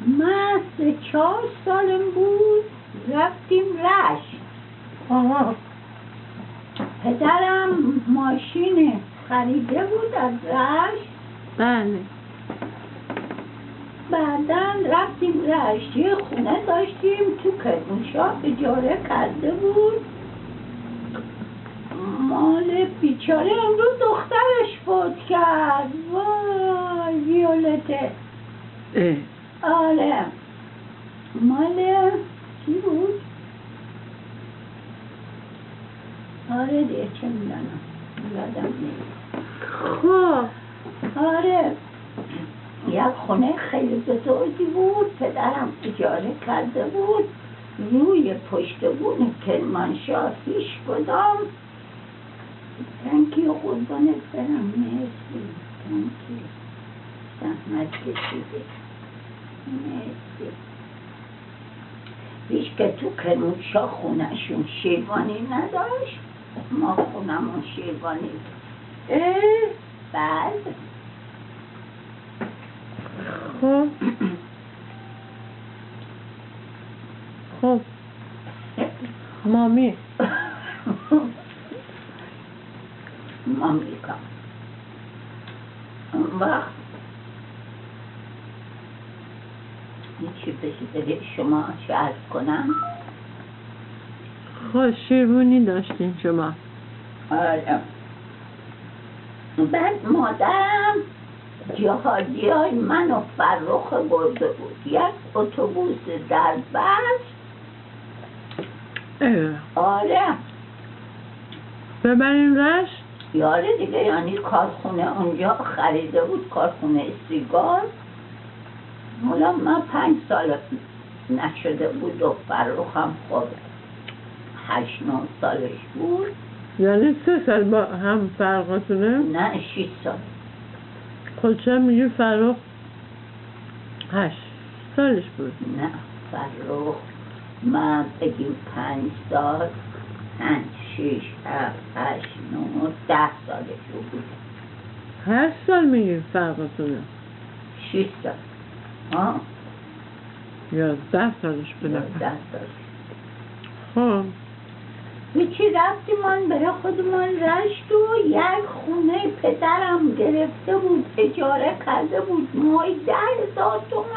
من 3-4 سالم بود رفتیم رشت. آها. پدرم ماشین خریده بود از رشت. بله. بعدن رفتیم رشت، یه خونه داشتیم تو کرمانشاه اجاره کرده بود. مال بیچاره امروز دخترش فوت کرد. وای ویولته. آره مال چی بود؟ آره دیگه چه میدونم یادم نیست. خب آره یک خونه خیلی بزرگی بود، پدرم اجاره کرده بود روی پشت بون کرمانشاه. هیچ کدام تنکی قربانت برم. مرسی تنکی زحمت کشیده. مرسی. هیچ که تو کرمانشاه خونهشون شیروانی نداشت، ما خونمون شیروانی. بعد خب خب مامی آمریکا اون وقت چی بشه شما چه عرض کنم؟ خب شیروانی داشتین شما؟ آره. بعد مادرم جهادی های من و فرخ برده بود یک اتوبوس در بس. آره ببرین رشت؟ یاره دیگه، یعنی کارخونه اونجا خریده بود، کارخونه سیگار. حالا من 5 سال نشده بود و فرخم خب 8-9 سالش بود. یعنی 3 سال با هم فرقاتونه؟ نه 6 سال. خب چرا میگی فرخ 8 سالش بود؟ نه فرخ من بگیم 5 سال 5 6 7 8 9 10 سالش بود. 8 سال میگی فرقاتونه؟ 6 سال. ها 11 سالش بود. 10 سالش. خب هیچی رفتیم من برای خودمان رشت و یک خونه پدرم گرفته بود اجاره کرده بود ماهی 10,000 تومان.